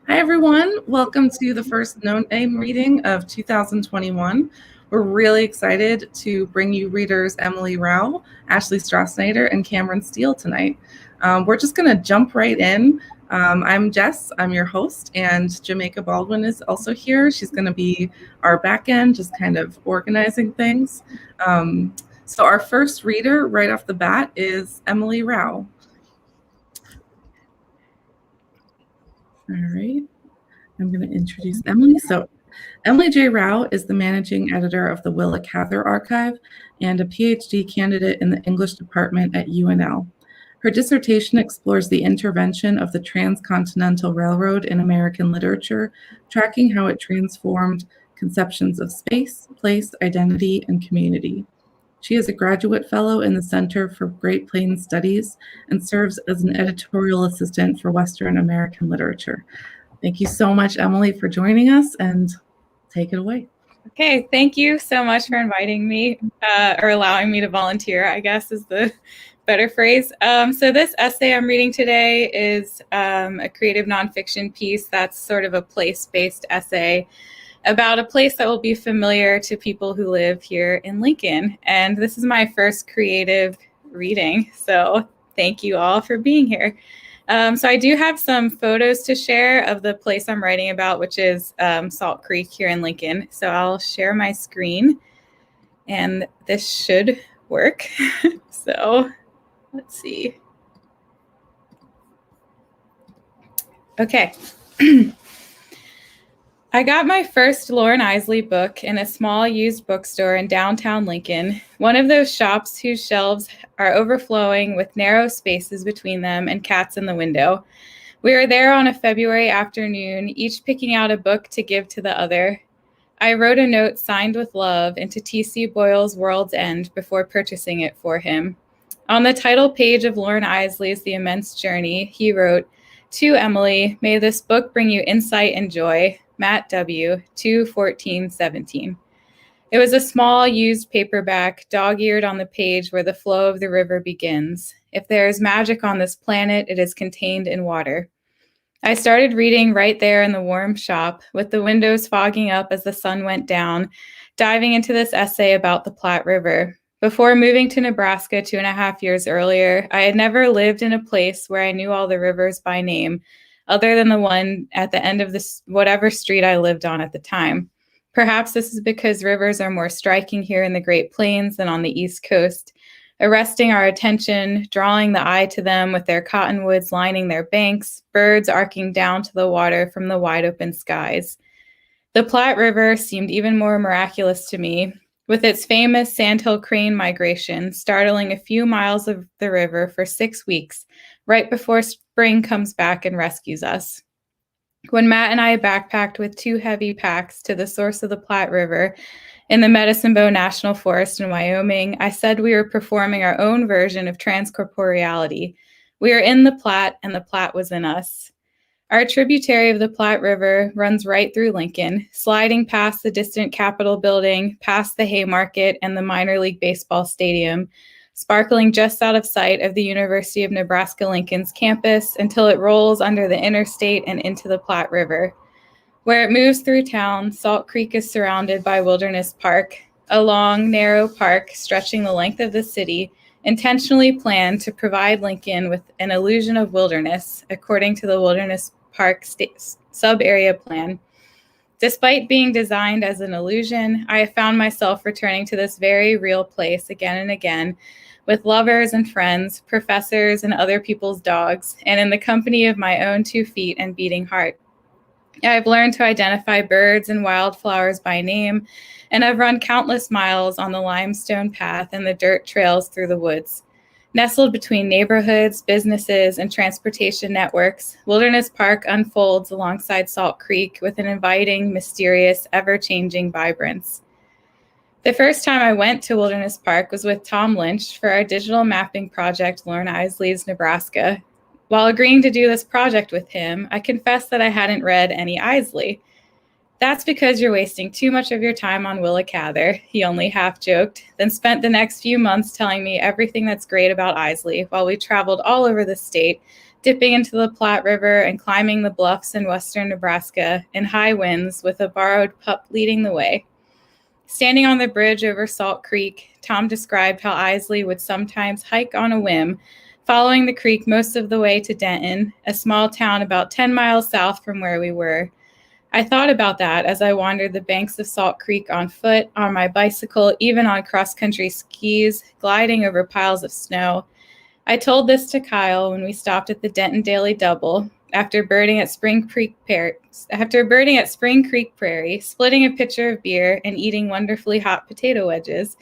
Hi, everyone. Welcome to the first No Name reading of 2021. We're really excited to bring you readers Emily Rao, Ashley Strosnider, and Cameron Steele tonight. We're just going to jump right in. I'm Jess, I'm your host, and Jamaica Baldwin is also here. She's going to be our back end, just kind of organizing things. So our first reader right off the bat is Emily Rao. All right. I'm going to introduce Emily. So Emily J. Rao is the managing editor of the Willa Cather Archive and a PhD candidate in the English department at UNL. Her dissertation explores the intervention of the transcontinental railroad in American literature, tracking how it transformed conceptions of space, place, identity, and community. She is a graduate fellow in the Center for Great Plains Studies and serves as an editorial assistant for Western American literature. Thank you so much, Emily, for joining us, and take it away. Okay, thank you so much for inviting me, or allowing me to volunteer, I guess is the better phrase. So this essay I'm reading today is a creative nonfiction piece that's sort of a place-based essay about a place that will be familiar to people who live here in Lincoln. And this is my first creative reading, so thank you all for being here. So I do have some photos to share of the place I'm writing about, which is Salt Creek here in Lincoln. So I'll share my screen, and this should work. So let's see. Okay. I got my first Lauren Isley book in a small used bookstore in downtown Lincoln, one of those shops whose shelves are overflowing with narrow spaces between them and cats in the window. We were there on a February afternoon, each picking out a book to give to the other. I wrote a note signed with love into T.C. Boyle's World's End before purchasing it for him. On the title page of Lauren Isley's The Immense Journey, he wrote, "To Emily, may this book bring you insight and joy. Matt W., 2/14/17." It was a small, used paperback, dog-eared on the page where the flow of the river begins. If there is magic on this planet, it is contained in water. I started reading right there in the warm shop, with the windows fogging up as the sun went down, diving into this essay about the Platte River. Before moving to Nebraska 2.5 years earlier, I had never lived in a place where I knew all the rivers by name, other than the one at the end of this whatever street I lived on at the time. Perhaps this is because rivers are more striking here in the Great Plains than on the East Coast, arresting our attention, drawing the eye to them with their cottonwoods lining their banks, birds arcing down to the water from the wide open skies. The Platte River seemed even more miraculous to me, with its famous sandhill crane migration startling a few miles of the river for 6 weeks, right before spring comes back and rescues us. When Matt and I backpacked with 2 heavy packs to the source of the Platte River in the Medicine Bow National Forest in Wyoming, I said we were performing our own version of transcorporeality. We were in the Platte, and the Platte was in us. Our tributary of the Platte River runs right through Lincoln, sliding past the distant Capitol building, past the Haymarket and the minor league baseball stadium, sparkling just out of sight of the University of Nebraska-Lincoln's campus until it rolls under the interstate and into the Platte River. Where it moves through town, Salt Creek is surrounded by Wilderness Park, a long, narrow park stretching the length of the city, intentionally planned to provide Lincoln with an illusion of wilderness, according to the Wilderness Park sub-area plan. Despite being designed as an illusion, I have found myself returning to this very real place again and again, with lovers and friends, professors and other people's dogs, and in the company of my own 2 feet and beating heart. I've learned to identify birds and wildflowers by name, and I've run countless miles on the limestone path and the dirt trails through the woods. Nestled between neighborhoods, businesses, and transportation networks, Wilderness Park unfolds alongside Salt Creek with an inviting, mysterious, ever-changing vibrance. The first time I went to Wilderness Park was with Tom Lynch for our digital mapping project, Lauren Isley's Nebraska. While agreeing to do this project with him, I confessed that I hadn't read any Isley. "That's because you're wasting too much of your time on Willa Cather," he only half joked, then spent the next few months telling me everything that's great about Isley while we traveled all over the state, dipping into the Platte River and climbing the bluffs in western Nebraska in high winds with a borrowed pup leading the way. Standing on the bridge over Salt Creek, Tom described how Isley would sometimes hike on a whim, following the creek most of the way to Denton, a small town about 10 miles south from where we were. I thought about that as I wandered the banks of Salt Creek on foot, on my bicycle, even on cross-country skis, gliding over piles of snow. I told this to Kyle when we stopped at the Denton Daily Double after birding at Spring Creek Prairie, splitting a pitcher of beer and eating wonderfully hot potato wedges,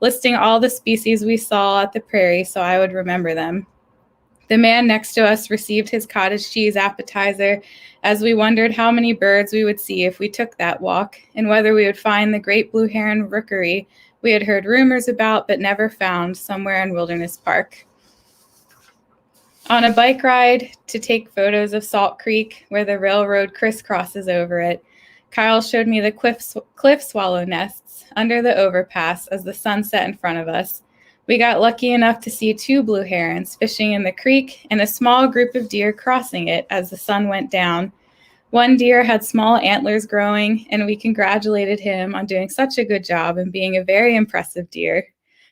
listing all the species we saw at the prairie so I would remember them. The man next to us received his cottage cheese appetizer as we wondered how many birds we would see if we took that walk, and whether we would find the great blue heron rookery we had heard rumors about but never found somewhere in Wilderness Park. On a bike ride to take photos of Salt Creek, where the railroad crisscrosses over it, Kyle showed me the cliff swallow nests under the overpass as the sun set in front of us. We got lucky enough to see 2 blue herons fishing in the creek and a small group of deer crossing it as the sun went down. One deer had small antlers growing, and we congratulated him on doing such a good job and being a very impressive deer.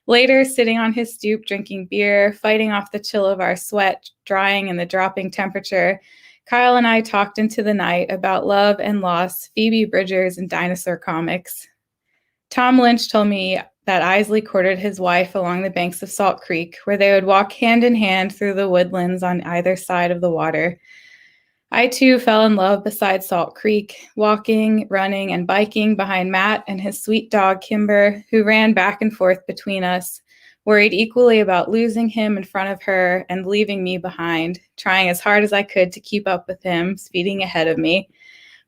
Later, sitting on his stoop drinking beer, fighting off the chill of our sweat, drying in the dropping temperature, Kyle and I talked into the night about love and loss, Phoebe Bridgers, and dinosaur comics. Tom Lynch told me that Isley courted his wife along the banks of Salt Creek, where they would walk hand in hand through the woodlands on either side of the water. I, too, fell in love beside Salt Creek, walking, running, and biking behind Matt and his sweet dog, Kimber, who ran back and forth between us, worried equally about losing him in front of her and leaving me behind, trying as hard as I could to keep up with him, speeding ahead of me.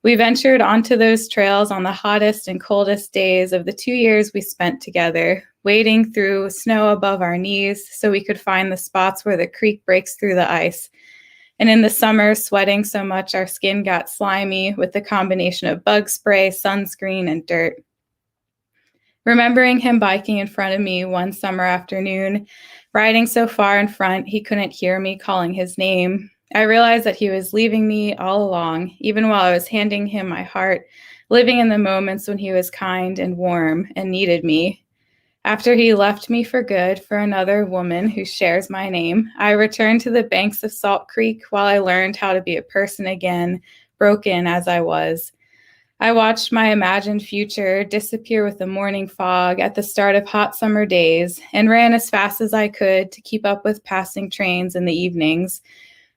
We ventured onto those trails on the hottest and coldest days of the 2 years we spent together, wading through snow above our knees so we could find the spots where the creek breaks through the ice. And in the summer, sweating so much our skin got slimy with the combination of bug spray, sunscreen, and dirt. Remembering him biking in front of me one summer afternoon, riding so far in front he couldn't hear me calling his name, I realized that he was leaving me all along, even while I was handing him my heart, living in the moments when he was kind and warm and needed me. After he left me for good for another woman who shares my name, I returned to the banks of Salt Creek while I learned how to be a person again, broken as I was. I watched my imagined future disappear with the morning fog at the start of hot summer days and ran as fast as I could to keep up with passing trains in the evenings,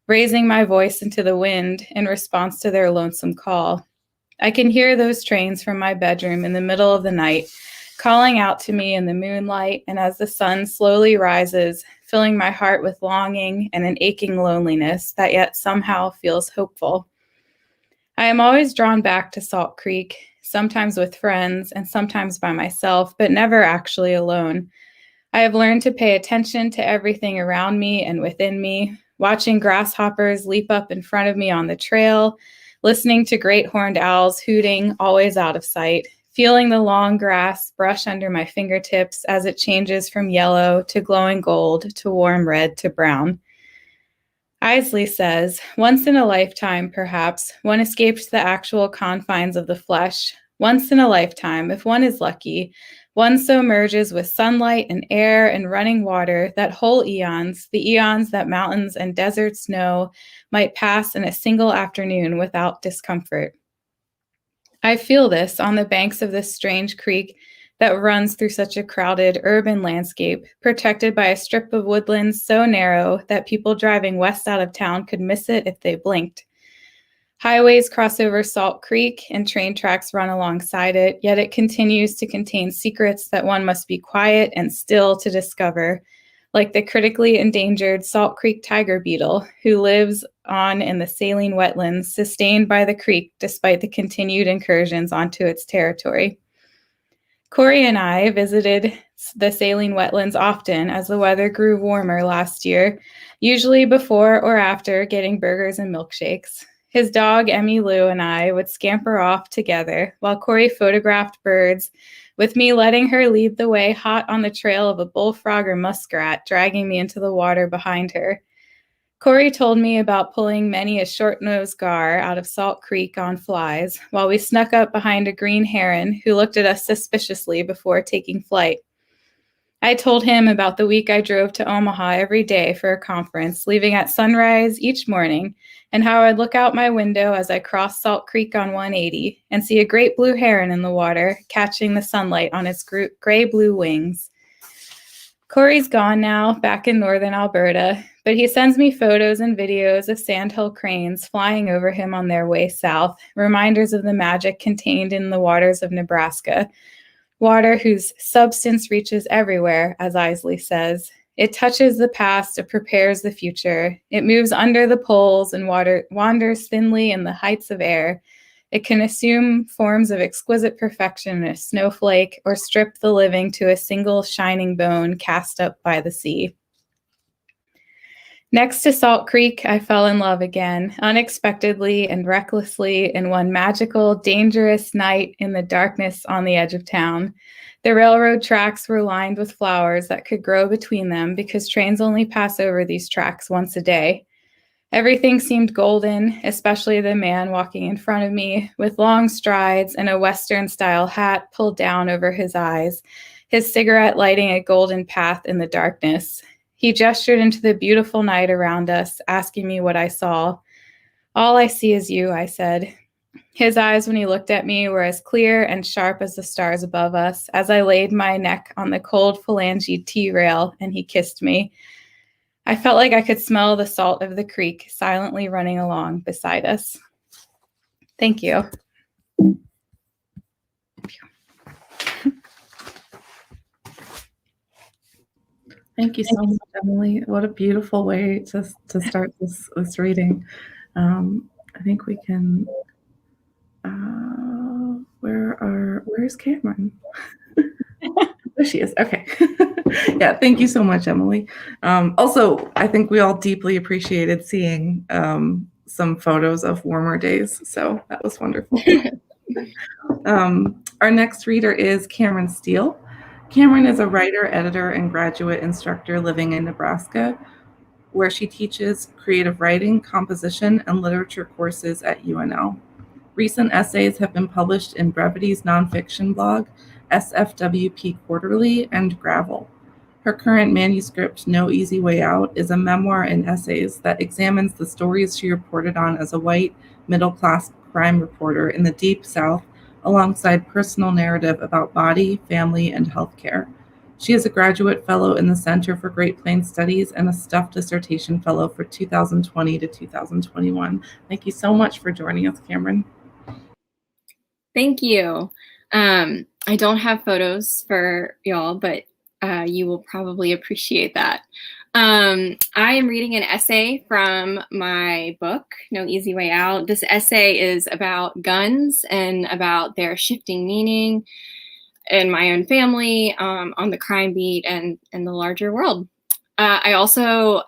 raising my voice into the wind in response to their lonesome call. I can hear those trains from my bedroom in the middle of the night, calling out to me in the moonlight, and as the sun slowly rises, filling my heart with longing and an aching loneliness that yet somehow feels hopeful. I am always drawn back to Salt Creek, sometimes with friends and sometimes by myself, but never actually alone. I have learned to pay attention to everything around me and within me, watching grasshoppers leap up in front of me on the trail, listening to great horned owls hooting, always out of sight, feeling the long grass brush under my fingertips as it changes from yellow to glowing gold to warm red to brown. Isley says, once in a lifetime, perhaps, one escapes the actual confines of the flesh. Once in a lifetime, if one is lucky, one so merges with sunlight and air and running water that whole eons, the eons that mountains and deserts know, might pass in a single afternoon without discomfort. I feel this on the banks of this strange creek that runs through such a crowded urban landscape, protected by a strip of woodlands so narrow that people driving west out of town could miss it if they blinked. Highways cross over Salt Creek and train tracks run alongside it, yet it continues to contain secrets that one must be quiet and still to discover, like the critically endangered Salt Creek tiger beetle, who lives on in the saline wetlands sustained by the creek despite the continued incursions onto its territory. Corey and I visited the saline wetlands often as the weather grew warmer last year, usually before or after getting burgers and milkshakes. His dog, Emmy Lou, and I would scamper off together while Corey photographed birds, with me letting her lead the way hot on the trail of a bullfrog or muskrat, dragging me into the water behind her. Corey told me about pulling many a short-nosed gar out of Salt Creek on flies while we snuck up behind a green heron who looked at us suspiciously before taking flight. I told him about the week I drove to Omaha every day for a conference, leaving at sunrise each morning, and how I'd look out my window as I crossed Salt Creek on 180 and see a great blue heron in the water, catching the sunlight on its gray-blue wings. Corey's gone now, back in northern Alberta, but he sends me photos and videos of sandhill cranes flying over him on their way south, reminders of the magic contained in the waters of Nebraska, water whose substance reaches everywhere, as Isley says. It touches the past, it prepares the future. It moves under the poles and wanders thinly in the heights of air. It can assume forms of exquisite perfection in a snowflake or strip the living to a single shining bone cast up by the sea. Next to Salt Creek, I fell in love again, unexpectedly and recklessly, in one magical, dangerous night in the darkness on the edge of town. The railroad tracks were lined with flowers that could grow between them because trains only pass over these tracks once a day. Everything seemed golden, especially the man walking in front of me with long strides and a Western-style hat pulled down over his eyes, his cigarette lighting a golden path in the darkness. He gestured into the beautiful night around us, asking me what I saw. "All I see is you," I said. His eyes, when he looked at me, were as clear and sharp as the stars above us as I laid my neck on the cold phalange T-rail and he kissed me. I felt like I could smell the salt of the creek silently running along beside us. Thank you. Thank you so much, Emily. What a beautiful way to start this reading. I think we can. Where's Cameron? There she is. Okay. Yeah, thank you so much, Emily. Also, I think we all deeply appreciated seeing some photos of warmer days, so that was wonderful. Our next reader is Cameron Steele. Cameron is a writer, editor, and graduate instructor living in Nebraska, where she teaches creative writing, composition, and literature courses at UNL. Recent essays have been published in Brevity's nonfiction blog, SFWP Quarterly, and Gravel. Her current manuscript, No Easy Way Out, is a memoir and essays that examines the stories she reported on as a white, middle-class crime reporter in the Deep South, alongside personal narrative about body, family, and healthcare. She is a graduate fellow in the Center for Great Plains Studies and a staff dissertation fellow for 2020 to 2021. Thank you so much for joining us, Cameron. Thank you. I don't have photos for y'all, but you will probably appreciate that. I am reading an essay from my book, No Easy Way Out. This essay is about guns and about their shifting meaning in my own family, on the crime beat, and in the larger world. I also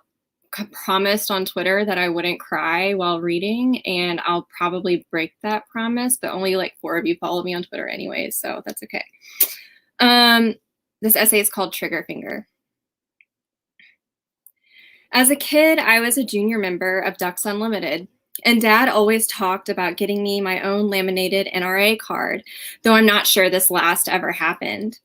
promised on Twitter that I wouldn't cry while reading, and I'll probably break that promise, but only like 4 of you follow me on Twitter anyways, so that's okay. This essay is called Trigger Finger. As a kid, I was a junior member of Ducks Unlimited, and Dad always talked about getting me my own laminated NRA card, though I'm not sure this last ever happened.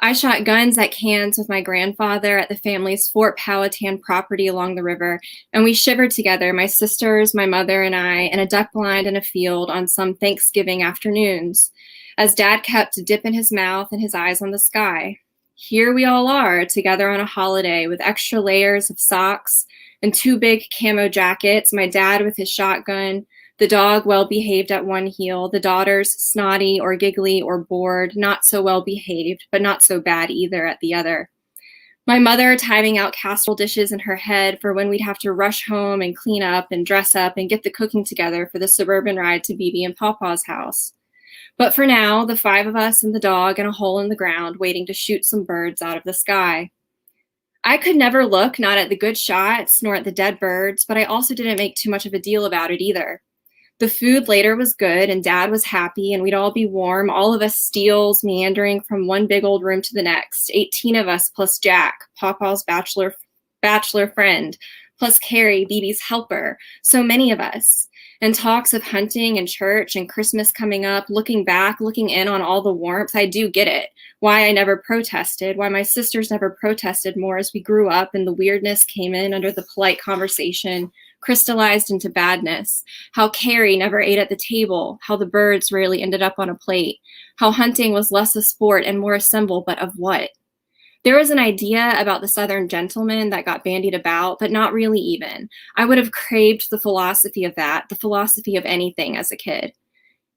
I shot guns at cans with my grandfather at the family's Fort Powhatan property along the river, and we shivered together, my sisters, my mother, and I, in a duck blind in a field on some Thanksgiving afternoons, as Dad kept dipping his mouth and his eyes on the sky. Here we all are, together on a holiday with extra layers of socks and 2 big camo jackets, my dad with his shotgun, the dog well-behaved at one heel, the daughters snotty or giggly or bored, not so well-behaved, but not so bad either at the other. My mother timing out casserole dishes in her head for when we'd have to rush home and clean up and dress up and get the cooking together for the suburban ride to BB and Pawpaw's house. But for now, the 5 of us and the dog in a hole in the ground waiting to shoot some birds out of the sky. I could never look not at the good shots nor at the dead birds, but I also didn't make too much of a deal about it either. The food later was good and Dad was happy and we'd all be warm, all of us Steeles meandering from one big old room to the next, 18 of us plus Jack, Pawpaw's bachelor friend, plus Carrie, BB's helper, so many of us. And talks of hunting and church and Christmas coming up, looking back, looking in on all the warmth, I do get it. Why I never protested, why my sisters never protested more as we grew up and the weirdness came in under the polite conversation, crystallized into badness, how Carrie never ate at the table, how the birds rarely ended up on a plate, how hunting was less a sport and more a symbol, but of what? There was an idea about the Southern gentleman that got bandied about, but not really even. I would have craved the philosophy of that, the philosophy of anything as a kid.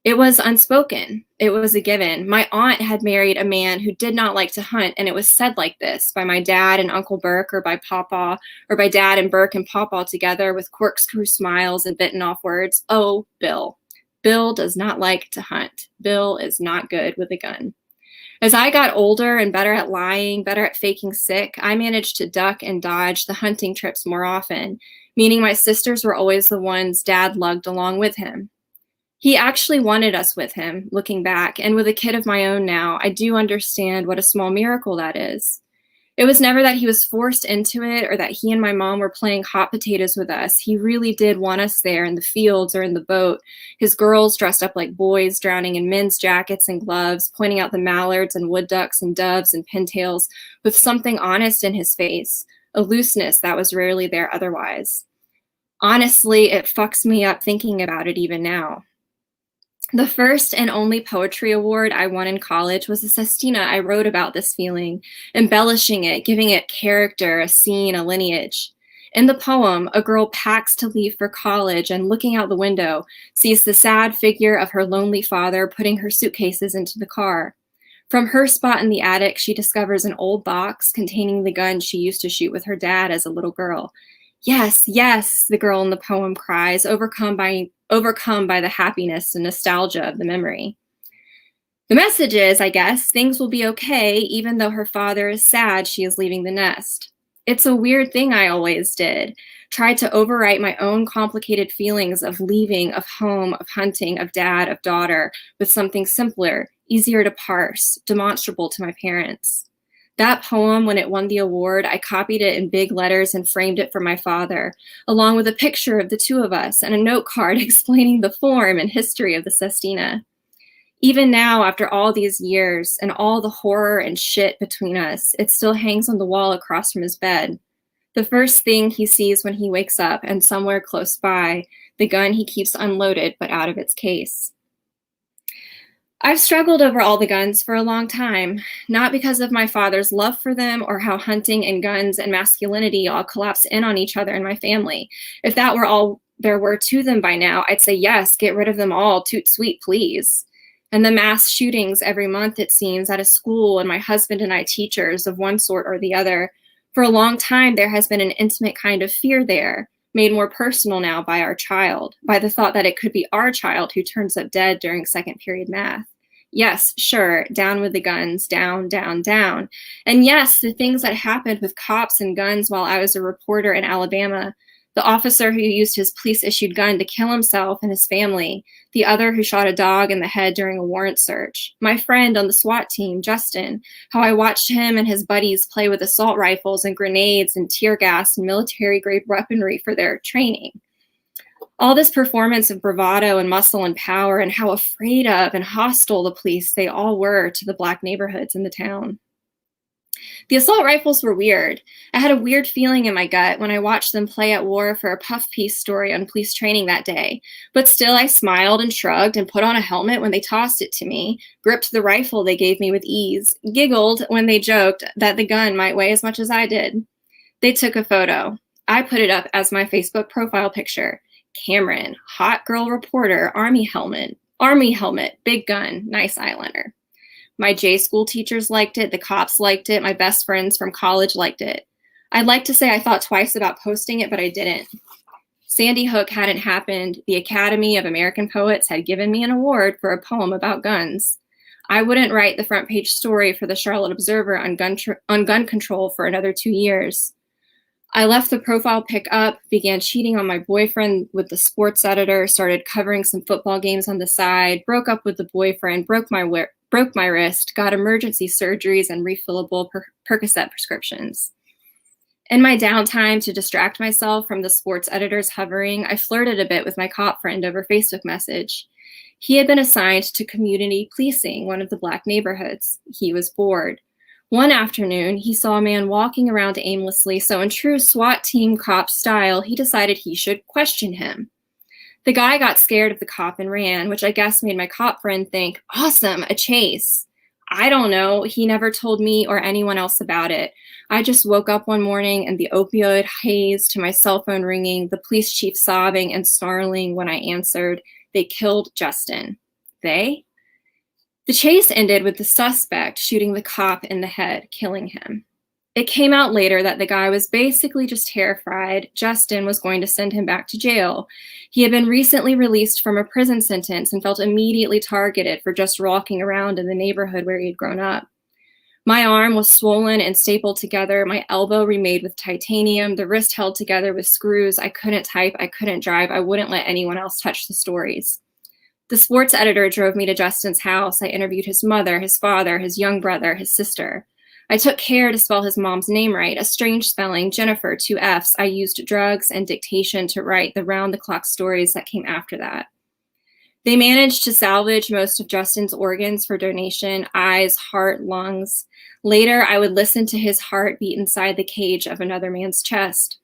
It was unspoken. It was a given. My aunt had married a man who did not like to hunt, and it was said like this by my dad and Uncle Burke, or by Papa, or by Dad and Burke and Papa together with corkscrew smiles and bitten off words. Oh, Bill. Bill does not like to hunt. Bill is not good with a gun. As I got older and better at lying, better at faking sick, I managed to duck and dodge the hunting trips more often, meaning my sisters were always the ones Dad lugged along with him. He actually wanted us with him, looking back, and with a kid of my own now, I do understand what a small miracle that is. It was never that he was forced into it or that he and my mom were playing hot potatoes with us. He really did want us there in the fields or in the boat, his girls dressed up like boys, drowning in men's jackets and gloves, pointing out the mallards and wood ducks and doves and pintails with something honest in his face, a looseness that was rarely there otherwise. Honestly, it fucks me up thinking about it even now. The first and only poetry award I won in college was a sestina I wrote about this feeling, embellishing it, giving it character, a scene, a lineage. In the poem, a girl packs to leave for college and looking out the window, sees the sad figure of her lonely father putting her suitcases into the car. From her spot in the attic, she discovers an old box containing the gun she used to shoot with her dad as a little girl. Yes, yes, the girl in the poem cries, overcome by the happiness and nostalgia of the memory. The message is, I guess, things will be okay, even though her father is sad she is leaving the nest. It's a weird thing I always did. Tried to overwrite my own complicated feelings of leaving, of home, of hunting, of dad, of daughter, with something simpler, easier to parse, demonstrable to my parents. That poem, when it won the award, I copied it in big letters and framed it for my father, along with a picture of the two of us and a note card explaining the form and history of the sestina. Even now, after all these years and all the horror and shit between us, it still hangs on the wall across from his bed. The first thing he sees when he wakes up, and somewhere close by, the gun he keeps unloaded but out of its case. I've struggled over all the guns for a long time, not because of my father's love for them or how hunting and guns and masculinity all collapse in on each other in my family. If that were all there were to them by now, I'd say yes, get rid of them all, toot sweet, please. And the mass shootings every month, it seems, at a school, and my husband and I teachers of one sort or the other. For a long time, there has been an intimate kind of fear there, made more personal now by our child, by the thought that it could be our child who turns up dead during second period math. Yes, sure, down with the guns, down, down, down. And yes, the things that happened with cops and guns while I was a reporter in Alabama, the officer who used his police-issued gun to kill himself and his family, the other who shot a dog in the head during a warrant search, my friend on the SWAT team, Justin, how I watched him and his buddies play with assault rifles and grenades and tear gas and military-grade weaponry for their training. All this performance of bravado and muscle and power, and how afraid of and hostile the police they all were to the Black neighborhoods in the town. The assault rifles were weird. I had a weird feeling in my gut when I watched them play at war for a puff piece story on police training that day. But still, I smiled and shrugged and put on a helmet when they tossed it to me, gripped the rifle they gave me with ease, giggled when they joked that the gun might weigh as much as I did. They took a photo. I put it up as my Facebook profile picture. Cameron, hot girl reporter, army helmet, big gun, nice eyeliner. My J school teachers liked it, the cops liked it, my best friends from college liked it. I'd like to say I thought twice about posting it, but I didn't. Sandy Hook hadn't happened. The Academy of American Poets had given me an award for a poem about guns. I wouldn't write the front page story for the Charlotte Observer on gun control for another 2 years. I left the profile pic up, began cheating on my boyfriend with the sports editor, started covering some football games on the side, broke up with the boyfriend, broke my wrist, got emergency surgeries and refillable Percocet prescriptions. In my downtime, to distract myself from the sports editor's hovering, I flirted a bit with my cop friend over Facebook message. He had been assigned to community policing, one of the Black neighborhoods. He was bored. One afternoon, he saw a man walking around aimlessly, so in true SWAT team cop style, he decided he should question him. The guy got scared of the cop and ran, which I guess made my cop friend think, awesome, a chase. I don't know. He never told me or anyone else about it. I just woke up one morning and the opioid haze to my cell phone ringing, the police chief sobbing and snarling when I answered, they killed Justin. They? The chase ended with the suspect shooting the cop in the head, killing him. It came out later that the guy was basically just terrified Justin was going to send him back to jail. He had been recently released from a prison sentence and felt immediately targeted for just walking around in the neighborhood where he had grown up. My arm was swollen and stapled together, my elbow remade with titanium, the wrist held together with screws. I couldn't type, I couldn't drive, I wouldn't let anyone else touch the stories. The sports editor drove me to Justin's house. I interviewed his mother, his father, his young brother, his sister. I took care to spell his mom's name right, a strange spelling, Jennifer, 2 Fs. I used drugs and dictation to write the round-the-clock stories that came after that. They managed to salvage most of Justin's organs for donation, eyes, heart, lungs. Later, I would listen to his heart beat inside the cage of another man's chest.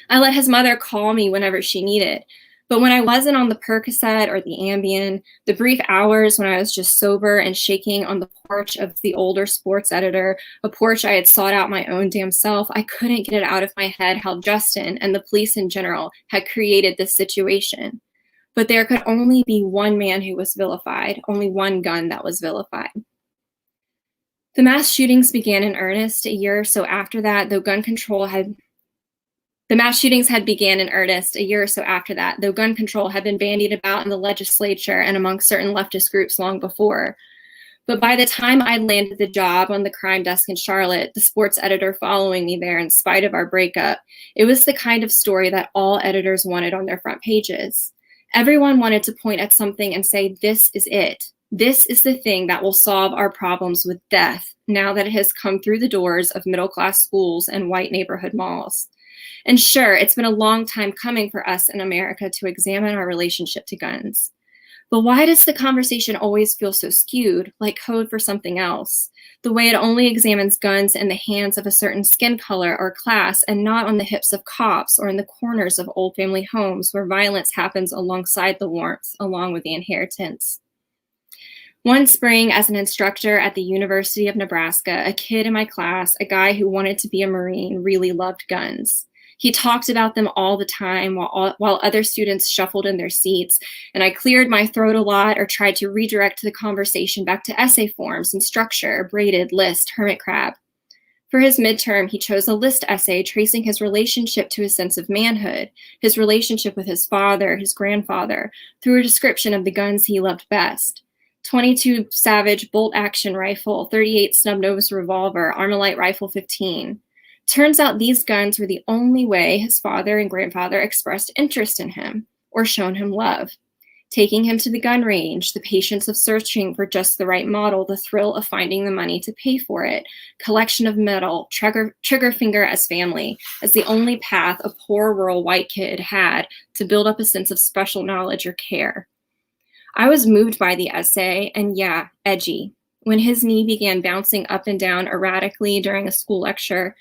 I let his mother call me whenever she needed. But when I wasn't on the Percocet or the Ambien, the brief hours when I was just sober and shaking on the porch of the older sports editor, a porch I had sought out my own damn self, I couldn't get it out of my head how Justin and the police in general had created this situation. But there could only be one man who was vilified, only one gun that was vilified. The mass shootings began in earnest a year or so after that, though gun control had been bandied about in the legislature and among certain leftist groups long before. But by the time I'd landed the job on the crime desk in Charlotte, the sports editor following me there in spite of our breakup, it was the kind of story that all editors wanted on their front pages. Everyone wanted to point at something and say, this is it. This is the thing that will solve our problems with death now that it has come through the doors of middle-class schools and white neighborhood malls. And sure, it's been a long time coming for us in America to examine our relationship to guns. But why does the conversation always feel so skewed, like code for something else? The way it only examines guns in the hands of a certain skin color or class and not on the hips of cops or in the corners of old family homes where violence happens alongside the warmth, along with the inheritance. One spring, as an instructor at the University of Nebraska, a kid in my class, a guy who wanted to be a Marine, really loved guns. He talked about them all the time while other students shuffled in their seats, and I cleared my throat a lot or tried to redirect the conversation back to essay forms and structure, braided, list, hermit crab. For his midterm, he chose a list essay tracing his relationship to his sense of manhood, his relationship with his father, his grandfather, through a description of the guns he loved best. 22 Savage bolt-action rifle, 38 snub-nosed revolver, Armalite rifle 15. Turns out these guns were the only way his father and grandfather expressed interest in him or shown him love. Taking him to the gun range, the patience of searching for just the right model, the thrill of finding the money to pay for it, collection of metal, trigger finger as family, as the only path a poor rural white kid had to build up a sense of special knowledge or care. I was moved by the essay and yeah, edgy. When his knee began bouncing up and down erratically during a school lecture,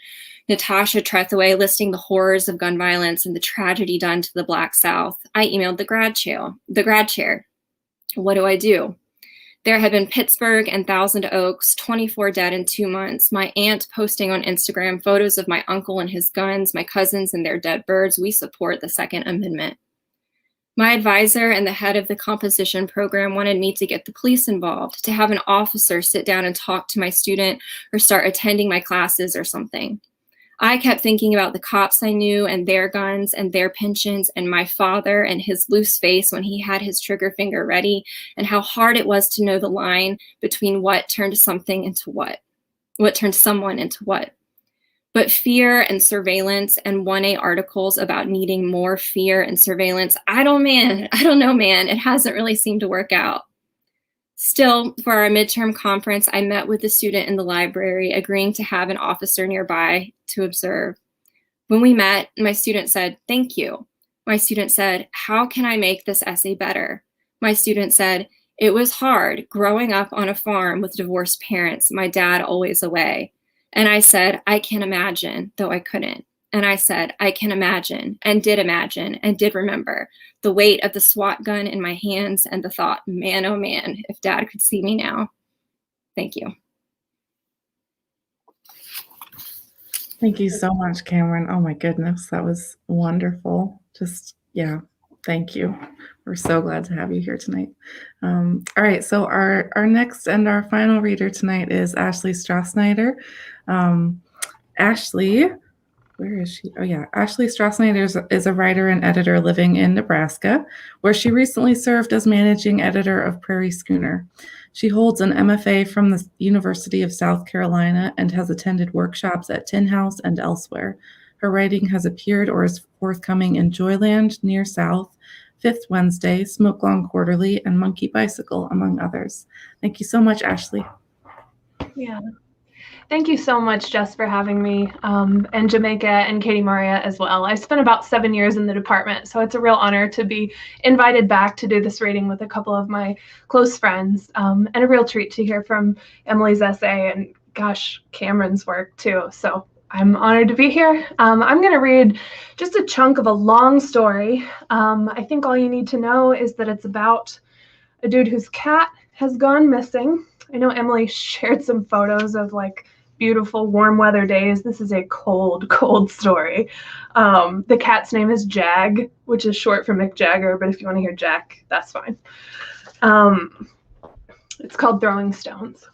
Natasha Trethewey listing the horrors of gun violence and the tragedy done to the Black South, I emailed the grad chair. What do I do? There had been Pittsburgh and Thousand Oaks, 24 dead in 2 months, my aunt posting on Instagram photos of my uncle and his guns, my cousins and their dead birds. We support the Second Amendment. My advisor and the head of the composition program wanted me to get the police involved, to have an officer sit down and talk to my student or start attending my classes or something. I kept thinking about the cops I knew and their guns and their pensions and my father and his loose face when he had his trigger finger ready and how hard it was to know the line between what turned someone into what. But fear and surveillance and 1A articles about needing more fear and surveillance, I don't know, man. It hasn't really seemed to work out. Still, for our midterm conference, I met with a student in the library, agreeing to have an officer nearby to observe. When we met, my student said, "Thank you." My student said, "How can I make this essay better?" My student said, "It was hard growing up on a farm with divorced parents, my dad always away." And I said, "I can imagine," though I couldn't. And I said, "I can imagine," and did remember the weight of the SWAT gun in my hands and the thought, man, oh man, if Dad could see me now. Thank you. Thank you so much, Cameron. Oh my goodness, that was wonderful. Just, yeah, thank you. We're so glad to have you here tonight. All right, so our next and our final reader tonight is Ashley Strosnider. Ashley, where is she? Oh yeah, Ashley Strosnider is a writer and editor living in Nebraska, where she recently served as managing editor of Prairie Schooner. She holds an MFA from the University of South Carolina and has attended workshops at Tin House and elsewhere. Her writing has appeared or is forthcoming in Joyland, Near South, Fifth Wednesday, Smoke Long Quarterly, and Monkey Bicycle, among others. Thank you so much, Ashley. Yeah. Thank you so much, Jess, for having me, and Jamaica and Katie Maria as well. I spent about 7 years in the department, so it's a real honor to be invited back to do this reading with a couple of my close friends, and a real treat to hear from Emily's essay and, gosh, Cameron's work too. So I'm honored to be here. I'm going to read just a chunk of a long story. I think all you need to know is that it's about a dude whose cat has gone missing. I know Emily shared some photos of like beautiful warm weather days. This is a cold, cold story. The cat's name is Jag, which is short for Mick Jagger, but if you want to hear Jack, that's fine. It's called Throwing Stones.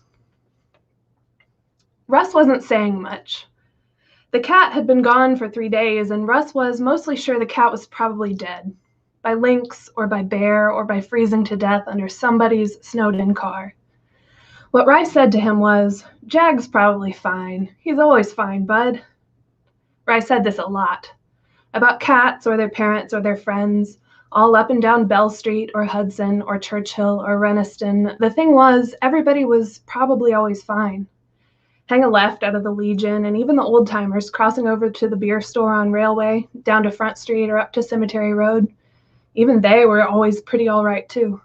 Russ wasn't saying much. The cat had been gone for 3 days, and Russ was mostly sure the cat was probably dead, by lynx or by bear or by freezing to death under somebody's snowed-in car. What Rice said to him was, "Jag's probably fine. He's always fine, bud." Rice said this a lot, about cats or their parents or their friends, all up and down Bell Street or Hudson or Churchill or Anniston. The thing was, everybody was probably always fine. Hang a left out of the Legion, and even the old-timers crossing over to the beer store on Railway, down to Front Street or up to Cemetery Road, even they were always pretty all right, too.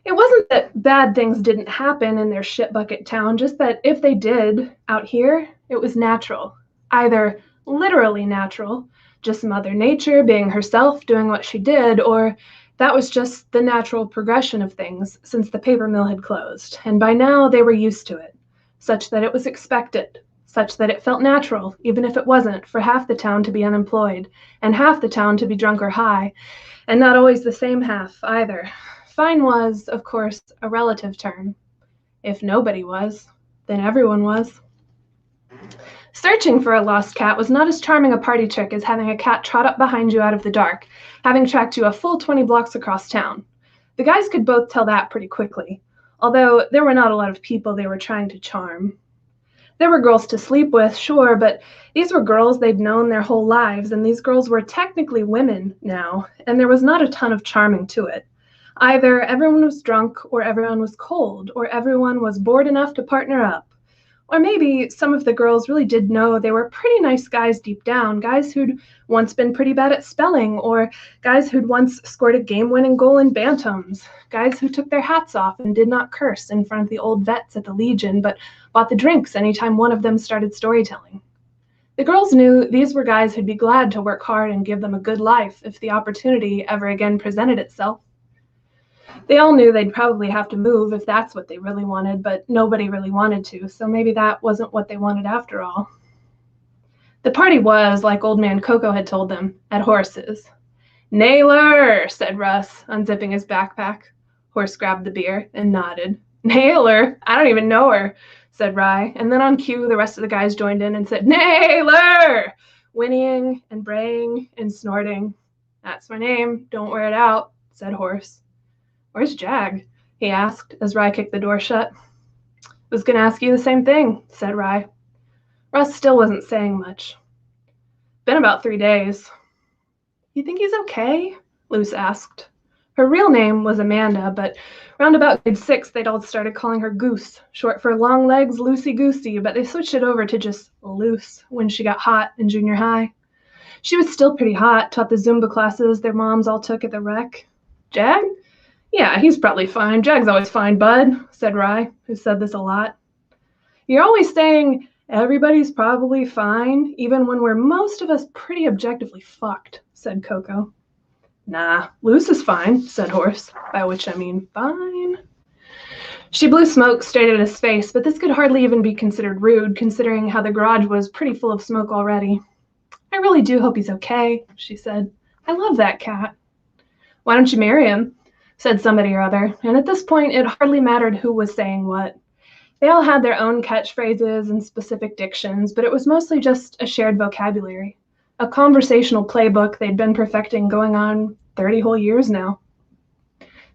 It wasn't that bad things didn't happen in their shitbucket town, just that if they did, out here, it was natural. Either literally natural, just Mother Nature being herself doing what she did, or that was just the natural progression of things since the paper mill had closed, and by now they were used to it, such that it was expected, such that it felt natural, even if it wasn't, for half the town to be unemployed, and half the town to be drunk or high, and not always the same half either. Fine was, of course, a relative term. If nobody was, then everyone was. Searching for a lost cat was not as charming a party trick as having a cat trot up behind you out of the dark, having tracked you a full 20 blocks across town. The guys could both tell that pretty quickly, although there were not a lot of people they were trying to charm. There were girls to sleep with, sure, but these were girls they'd known their whole lives, and these girls were technically women now, and there was not a ton of charming to it. Either everyone was drunk, or everyone was cold, or everyone was bored enough to partner up. Or maybe some of the girls really did know they were pretty nice guys deep down, guys who'd once been pretty bad at spelling, or guys who'd once scored a game-winning goal in bantams, guys who took their hats off and did not curse in front of the old vets at the Legion, but bought the drinks anytime one of them started storytelling. The girls knew these were guys who'd be glad to work hard and give them a good life if the opportunity ever again presented itself. They all knew they'd probably have to move if that's what they really wanted, but nobody really wanted to, so maybe that wasn't what they wanted after all. The party was, like Old Man Coco had told them, at Horace's. "Naylor," said Russ, unzipping his backpack. Horace grabbed the beer and nodded. "Naylor? I don't even know her," said Rye, and then on cue the rest of the guys joined in and said, "Naylor!" whinnying and braying and snorting. "That's my name, don't wear it out," said Horace. "Where's Jag?" he asked as Rye kicked the door shut. "Was gonna ask you the same thing," said Rye. Russ still wasn't saying much. "Been about 3 days." "You think he's okay?" Luce asked. Her real name was Amanda, but round about grade 6, they'd all started calling her Goose, short for long legs, loosey-goosey, but they switched it over to just Loose when she got hot in junior high. She was still pretty hot, taught the Zumba classes their moms all took at the rec. Jag? Yeah, he's probably fine. Jag's always fine, bud, said Rye, who said this a lot. You're always saying everybody's probably fine, even when we're most of us pretty objectively fucked, said Coco. Nah, Luce is fine, said Horse, by which I mean fine. She blew smoke straight at his face, but this could hardly even be considered rude, considering how the garage was pretty full of smoke already. I really do hope he's okay, she said. I love that cat. Why don't you marry him? Said somebody or other, and at this point it hardly mattered who was saying what. They all had their own catchphrases and specific dictions, but it was mostly just a shared vocabulary, a conversational playbook they'd been perfecting going on 30 whole years now.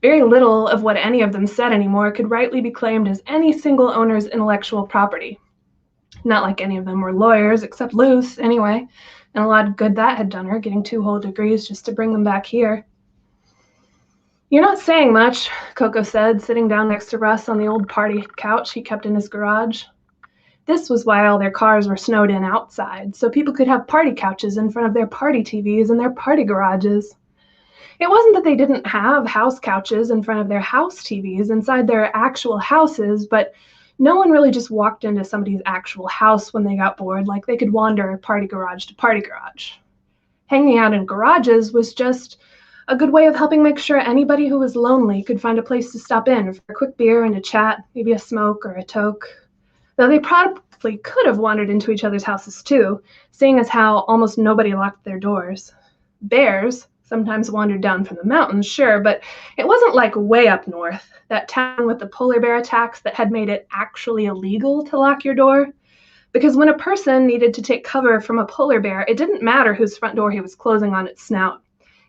Very little of what any of them said anymore could rightly be claimed as any single owner's intellectual property. Not like any of them were lawyers, except Luce, anyway, and a lot of good that had done her, getting 2 whole degrees just to bring them back here. You're not saying much, Coco said, sitting down next to Russ on the old party couch he kept in his garage. This was why all their cars were snowed in outside, so people could have party couches in front of their party TVs in their party garages. It wasn't that they didn't have house couches in front of their house TVs inside their actual houses, but no one really just walked into somebody's actual house when they got bored like they could wander party garage to party garage. Hanging out in garages was just a good way of helping make sure anybody who was lonely could find a place to stop in for a quick beer and a chat, maybe a smoke or a toke. Though they probably could have wandered into each other's houses too, seeing as how almost nobody locked their doors. Bears sometimes wandered down from the mountains, sure, but it wasn't like way up north, that town with the polar bear attacks that had made it actually illegal to lock your door. Because when a person needed to take cover from a polar bear, it didn't matter whose front door he was closing on its snout.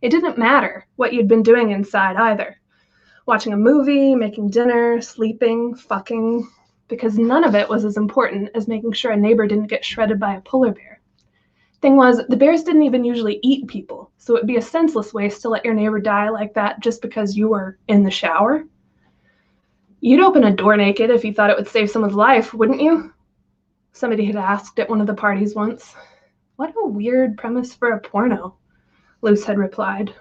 It didn't matter what you'd been doing inside either. Watching a movie, making dinner, sleeping, fucking, because none of it was as important as making sure a neighbor didn't get shredded by a polar bear. Thing was, the bears didn't even usually eat people, so it'd be a senseless waste to let your neighbor die like that just because you were in the shower. You'd open a door naked if you thought it would save someone's life, wouldn't you? Somebody had asked at one of the parties once. What a weird premise for a porno, Luce had replied.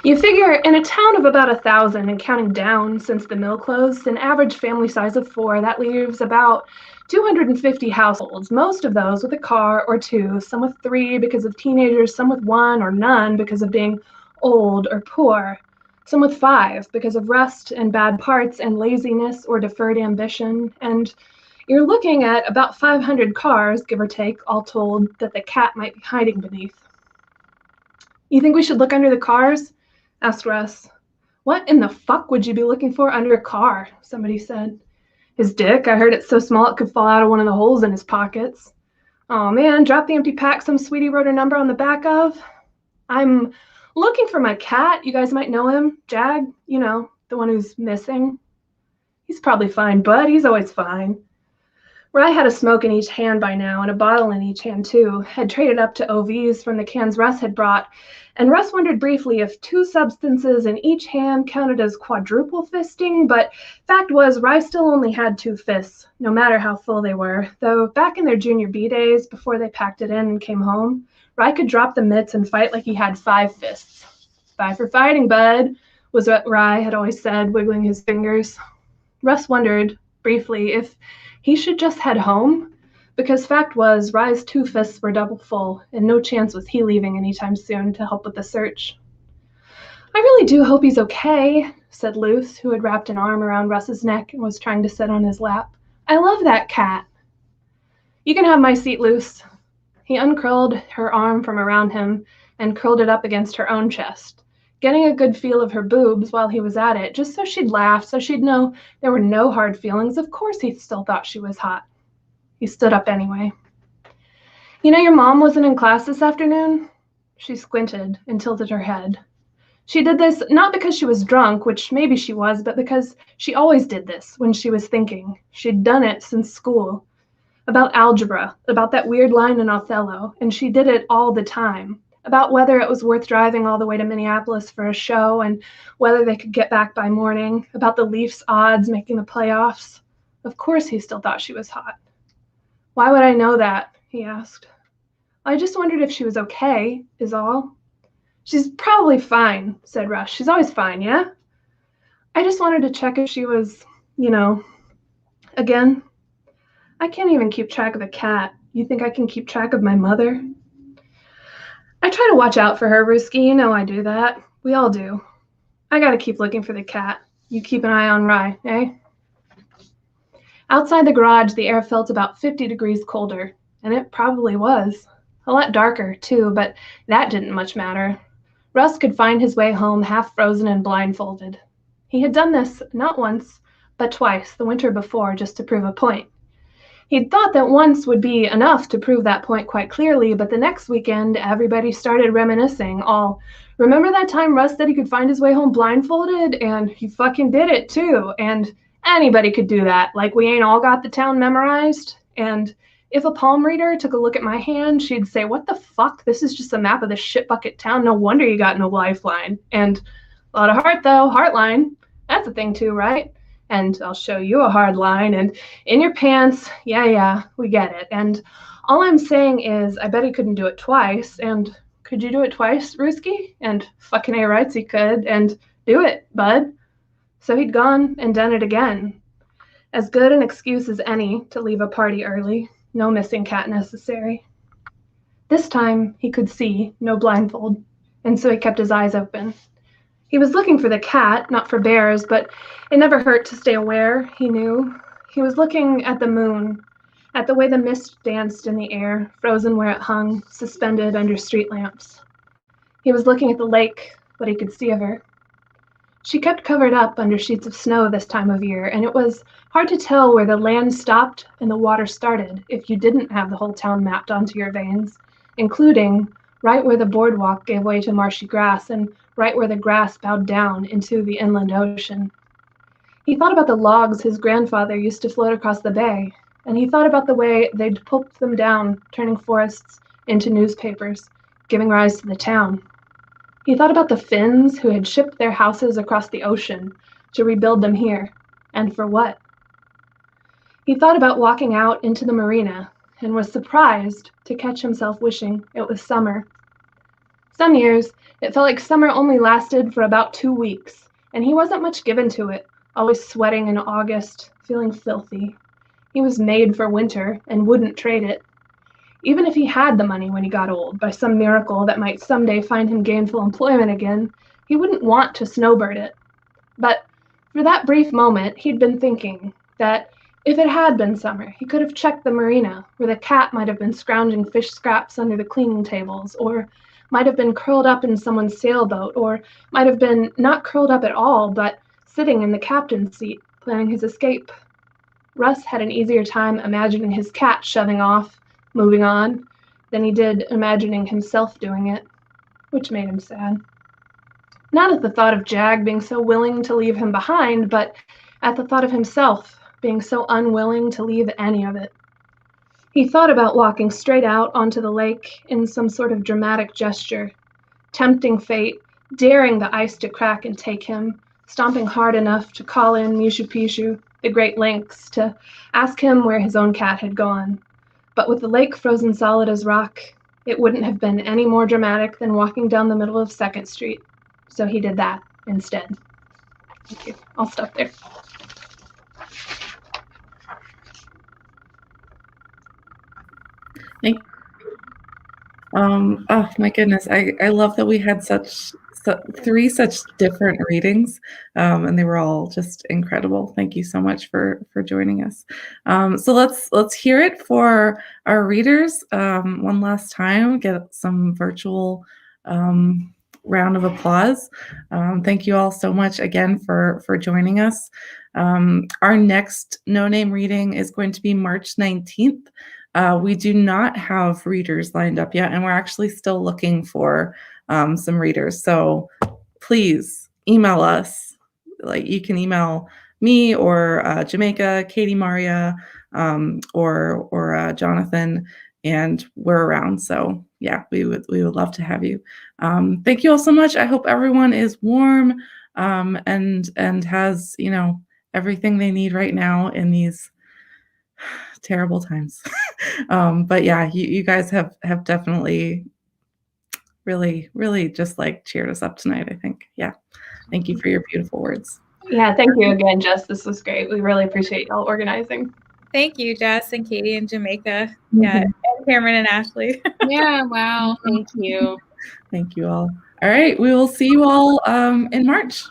You figure in a town of about 1,000 and counting down since the mill closed, an average family size of 4, that leaves about 250 households, most of those with a car or 2, some with 3 because of teenagers, some with 1 or none because of being old or poor, some with 5 because of rust and bad parts and laziness or deferred ambition, and you're looking at about 500 cars, give or take, all told, that the cat might be hiding beneath. You think we should look under the cars? Asked Russ. What in the fuck would you be looking for under a car? Somebody said. His dick, I heard it's so small it could fall out of one of the holes in his pockets. Oh man, drop the empty pack some sweetie wrote her number on the back of. I'm looking for my cat. You guys might know him. Jag, you know, the one who's missing. He's probably fine, bud. He's always fine. Rye had a smoke in each hand by now and a bottle in each hand too, had traded up to OVs from the cans Russ had brought, and Russ wondered briefly if 2 substances in each hand counted as quadruple fisting, but fact was Rye still only had 2 fists, no matter how full they were, though back in their junior B days, before they packed it in and came home, Rye could drop the mitts and fight like he had 5 fists. 5 for fighting, bud, was what Rye had always said, wiggling his fingers. Russ wondered, briefly, if he should just head home, because fact was, Rye's 2 fists were double full, and no chance was he leaving anytime soon to help with the search. I really do hope he's okay, said Luce, who had wrapped an arm around Russ's neck and was trying to sit on his lap. I love that cat. You can have my seat, Luce. He uncurled her arm from around him and curled it up against her own chest, getting a good feel of her boobs while he was at it, just so she'd laugh, so she'd know there were no hard feelings. Of course he still thought she was hot. He stood up anyway. You know your mom wasn't in class this afternoon? She squinted and tilted her head. She did this not because she was drunk, which maybe she was, but because she always did this when she was thinking. She'd done it since school. About algebra, about that weird line in Othello, and she did it all the time. about whether it was worth driving all the way to Minneapolis for a show and whether they could get back by morning, about the Leafs' odds making the playoffs. Of course he still thought she was hot. Why would I know that? He asked. I just wondered if she was okay, is all. She's probably fine, said Russ. She's always fine, yeah? I just wanted to check if she was, again. I can't even keep track of a cat. You think I can keep track of my mother? I try to watch out for her, Ruski. You know I do that. We all do. I gotta keep looking for the cat. You keep an eye on Rye, eh? Outside the garage, the air felt about 50 degrees colder, and it probably was. A lot darker, too, but that didn't much matter. Russ could find his way home half frozen and blindfolded. He had done this not once, but twice the winter before, just to prove a point. He'd thought that once would be enough to prove that point quite clearly, but the next weekend, everybody started reminiscing, all, remember that time Russ said he could find his way home blindfolded? And he fucking did it, too. And anybody could do that. Like, we ain't all got the town memorized. And if a palm reader took a look at my hand, she'd say, what the fuck? This is just a map of the shitbucket town. No wonder you got no lifeline. And a lot of heart, though. Heartline. That's a thing, too, right? And I'll show you a hard line. And in your pants, yeah, we get it. And all I'm saying is, I bet he couldn't do it twice. And could you do it twice, Ruski? And fucking A rights he could. And do it, bud. So he'd gone and done it again. As good an excuse as any to leave a party early. No missing cat necessary. This time he could see, no blindfold, and so he kept his eyes open. He was looking for the cat, not for bears, but it never hurt to stay aware, he knew. He was looking at the moon, at the way the mist danced in the air, frozen where it hung, suspended under street lamps. He was looking at the lake, what he could see of her. She kept covered up under sheets of snow this time of year, and it was hard to tell where the land stopped and the water started if you didn't have the whole town mapped onto your veins, including right where the boardwalk gave way to marshy grass and right where the grass bowed down into the inland ocean. He thought about the logs his grandfather used to float across the bay, and he thought about the way they'd pulped them down, turning forests into newspapers, giving rise to the town. He thought about the Finns who had shipped their houses across the ocean to rebuild them here, and for what? He thought about walking out into the marina and was surprised to catch himself wishing it was summer. Some years, it felt like summer only lasted for about 2 weeks, and he wasn't much given to it, always sweating in August, feeling filthy. He was made for winter and wouldn't trade it. Even if he had the money when he got old, by some miracle that might someday find him gainful employment again, he wouldn't want to snowbird it. But for that brief moment, he'd been thinking that if it had been summer, he could have checked the marina, where the cat might have been scrounging fish scraps under the cleaning tables, or might have been curled up in someone's sailboat, or might have been not curled up at all, but sitting in the captain's seat, planning his escape. Russ had an easier time imagining his cat shoving off, moving on, than he did imagining himself doing it, which made him sad. Not at the thought of Jag being so willing to leave him behind, but at the thought of himself being so unwilling to leave any of it. He thought about walking straight out onto the lake in some sort of dramatic gesture, tempting fate, daring the ice to crack and take him, stomping hard enough to call in Mishu Pishu, the great lynx, to ask him where his own cat had gone. But with the lake frozen solid as rock, it wouldn't have been any more dramatic than walking down the middle of 2nd Street. So he did that instead. Thank you. I'll stop there. Thank oh my goodness. I love that we had three such different readings, and they were all just incredible. Thank you so much for joining us. So let's hear it for our readers one last time. Get some virtual round of applause. Thank you all so much again for joining us. Our next No Name reading is going to be March 19th. We do not have readers lined up yet, and we're actually still looking for some readers. So please email us. Like, you can email me or Jamaica, Katie, Maria, or Jonathan, and we're around. So yeah, we would love to have you. Thank you all so much. I hope everyone is warm and has, you know, everything they need right now in these terrible times. But yeah, you guys have definitely really, really just like cheered us up tonight, I think. Yeah. Thank you for your beautiful words. Yeah, thank you again, Jess. This was great. We really appreciate y'all organizing. Thank you, Jess and Katie and Jamaica. Yeah, and Cameron and Ashley. Yeah, wow. Thank you. Thank you all. All right, we will see you all in March.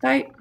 Bye.